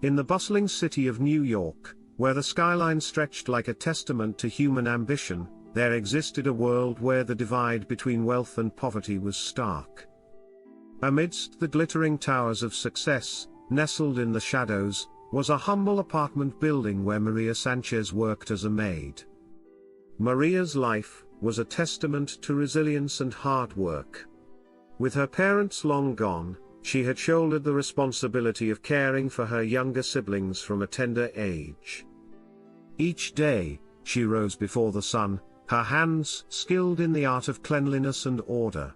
In the bustling city of New York, where the skyline stretched like a testament to human ambition, there existed a world where the divide between wealth and poverty was stark. Amidst the glittering towers of success, nestled in the shadows, was a humble apartment building where Maria Sanchez worked as a maid. Maria's life was a testament to resilience and hard work. With her parents long gone, she had shouldered the responsibility of caring for her younger siblings from a tender age. Each day, she rose before the sun, her hands skilled in the art of cleanliness and order.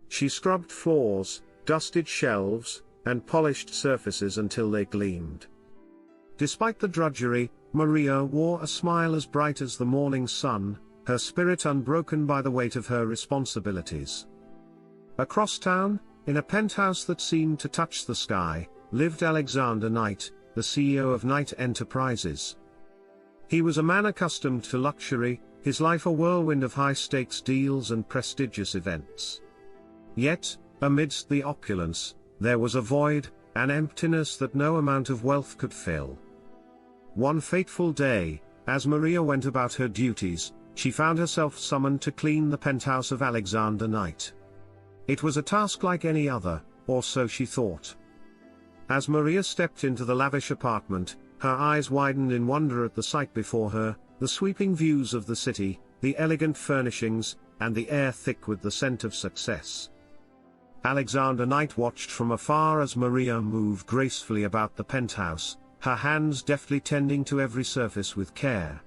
She scrubbed floors, dusted shelves, and polished surfaces until they gleamed. Despite the drudgery, Maria wore a smile as bright as the morning sun, her spirit unbroken by the weight of her responsibilities. Across town, in a penthouse that seemed to touch the sky, lived Alexander Knight, the CEO of Knight Enterprises. He was a man accustomed to luxury, his life a whirlwind of high-stakes deals and prestigious events. Yet, amidst the opulence, there was a void, an emptiness that no amount of wealth could fill. One fateful day, as Maria went about her duties, she found herself summoned to clean the penthouse of Alexander Knight. It was a task like any other, or so she thought. As Maria stepped into the lavish apartment, her eyes widened in wonder at the sight before her, the sweeping views of the city, the elegant furnishings, and the air thick with the scent of success. Alexander Knight watched from afar as Maria moved gracefully about the penthouse, her hands deftly tending to every surface with care.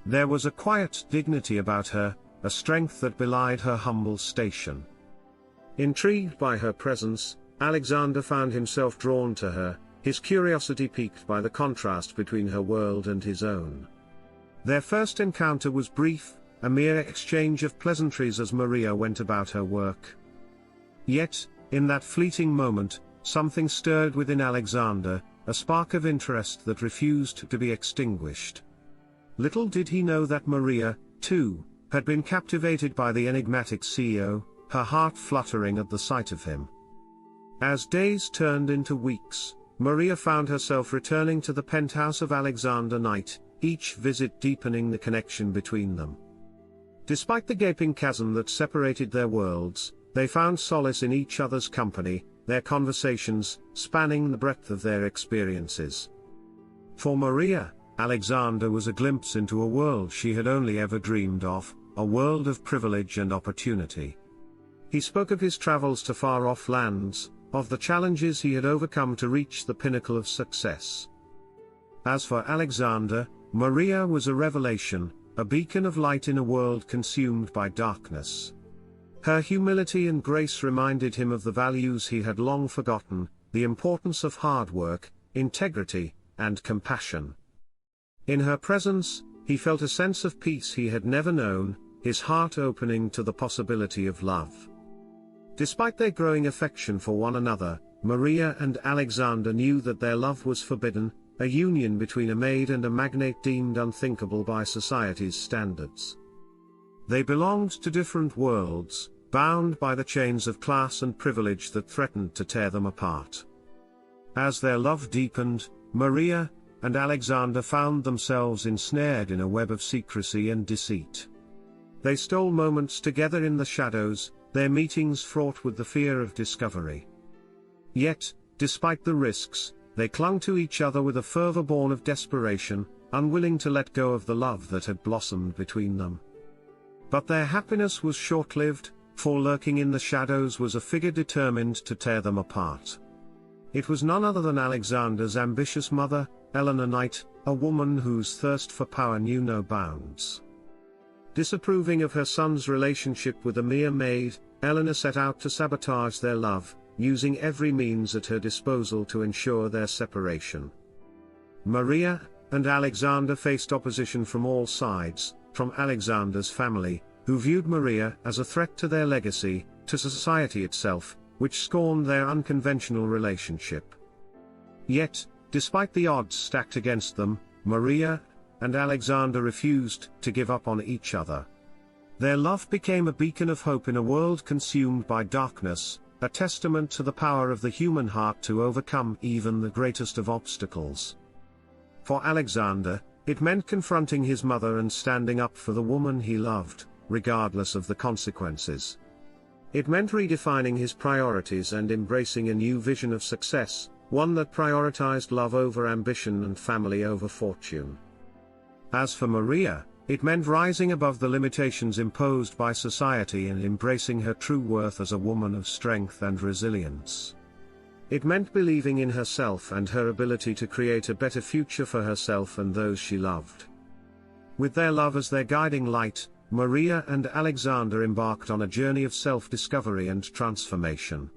There was a quiet dignity about her, a strength that belied her humble station. Intrigued by her presence, Alexander found himself drawn to her, his curiosity piqued by the contrast between her world and his own. Their first encounter was brief, a mere exchange of pleasantries as Maria went about her work. Yet, in that fleeting moment, something stirred within Alexander, a spark of interest that refused to be extinguished. Little did he know that Maria, too, had been captivated by the enigmatic CEO, her heart fluttering at the sight of him. As days turned into weeks, Maria found herself returning to the penthouse of Alexander Knight, each visit deepening the connection between them. Despite the gaping chasm that separated their worlds, they found solace in each other's company, their conversations spanning the breadth of their experiences. For Maria, Alexander was a glimpse into a world she had only ever dreamed of, a world of privilege and opportunity. He spoke of his travels to far-off lands, of the challenges he had overcome to reach the pinnacle of success. As for Alexander, Maria was a revelation, a beacon of light in a world consumed by darkness. Her humility and grace reminded him of the values he had long forgotten, the importance of hard work, integrity, and compassion. In her presence, he felt a sense of peace he had never known, his heart opening to the possibility of love. Despite their growing affection for one another, Maria and Alexander knew that their love was forbidden, a union between a maid and a magnate deemed unthinkable by society's standards. They belonged to different worlds, bound by the chains of class and privilege that threatened to tear them apart. As their love deepened, Maria and Alexander found themselves ensnared in a web of secrecy and deceit. They stole moments together in the shadows, their meetings fraught with the fear of discovery. Yet, despite the risks, they clung to each other with a fervor born of desperation, unwilling to let go of the love that had blossomed between them. But their happiness was short-lived, for lurking in the shadows was a figure determined to tear them apart. It was none other than Alexander's ambitious mother, Eleanor Knight, a woman whose thirst for power knew no bounds. Disapproving of her son's relationship with a mere maid, Eleanor set out to sabotage their love, using every means at her disposal to ensure their separation. Maria and Alexander faced opposition from all sides, from Alexander's family, who viewed Maria as a threat to their legacy, to society itself, which scorned their unconventional relationship. Yet, despite the odds stacked against them, Maria and Alexander refused to give up on each other. Their love became a beacon of hope in a world consumed by darkness, a testament to the power of the human heart to overcome even the greatest of obstacles. For Alexander, it meant confronting his mother and standing up for the woman he loved, regardless of the consequences. It meant redefining his priorities and embracing a new vision of success, one that prioritized love over ambition and family over fortune. As for Maria, it meant rising above the limitations imposed by society and embracing her true worth as a woman of strength and resilience. It meant believing in herself and her ability to create a better future for herself and those she loved. With their love as their guiding light, Maria and Alexander embarked on a journey of self-discovery and transformation.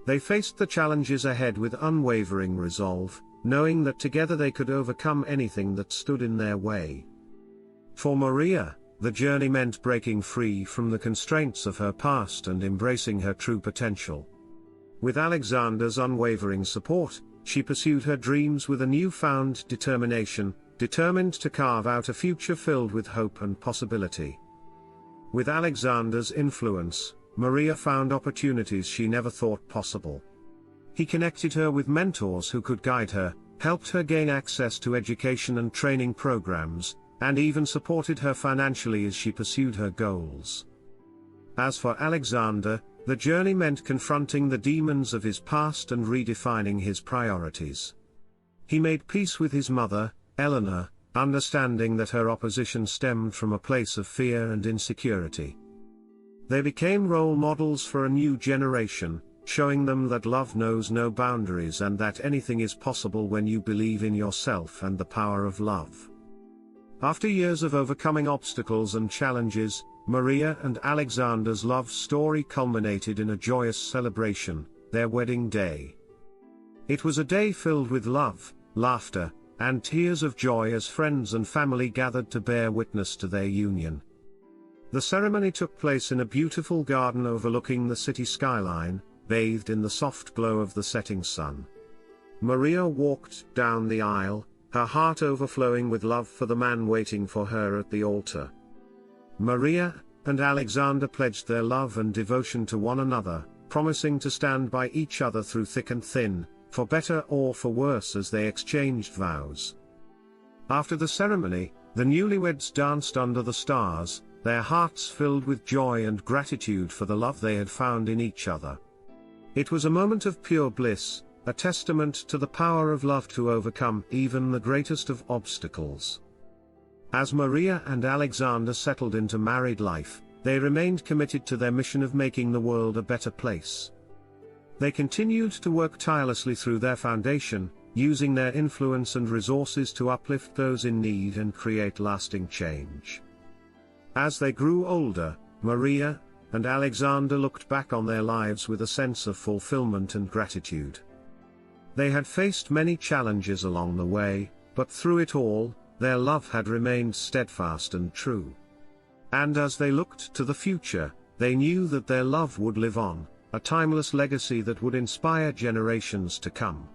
They faced the challenges ahead with unwavering resolve, knowing that together they could overcome anything that stood in their way. For Maria, the journey meant breaking free from the constraints of her past and embracing her true potential. With Alexander's unwavering support, she pursued her dreams with a newfound determination, determined to carve out a future filled with hope and possibility. With Alexander's influence, Maria found opportunities she never thought possible. He connected her with mentors who could guide her, helped her gain access to education and training programs, and even supported her financially as she pursued her goals. As for Alexander, the journey meant confronting the demons of his past and redefining his priorities. He made peace with his mother, Eleanor, understanding that her opposition stemmed from a place of fear and insecurity. They became role models for a new generation, showing them that love knows no boundaries and that anything is possible when you believe in yourself and the power of love. After years of overcoming obstacles and challenges, Maria and Alexander's love story culminated in a joyous celebration, their wedding day. It was a day filled with love, laughter, and tears of joy as friends and family gathered to bear witness to their union. The ceremony took place in a beautiful garden overlooking the city skyline, bathed in the soft glow of the setting sun. Maria walked down the aisle, her heart overflowing with love for the man waiting for her at the altar. Maria and Alexander pledged their love and devotion to one another, promising to stand by each other through thick and thin, for better or for worse as they exchanged vows. After the ceremony, the newlyweds danced under the stars, their hearts filled with joy and gratitude for the love they had found in each other. It was a moment of pure bliss, a testament to the power of love to overcome even the greatest of obstacles. As Maria and Alexander settled into married life, they remained committed to their mission of making the world a better place. They continued to work tirelessly through their foundation, using their influence and resources to uplift those in need and create lasting change. As they grew older, Maria and Alexander looked back on their lives with a sense of fulfillment and gratitude. They had faced many challenges along the way, but through it all, their love had remained steadfast and true. And as they looked to the future, they knew that their love would live on, a timeless legacy that would inspire generations to come.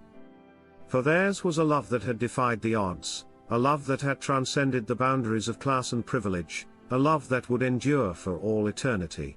For theirs was a love that had defied the odds, a love that had transcended the boundaries of class and privilege, a love that would endure for all eternity.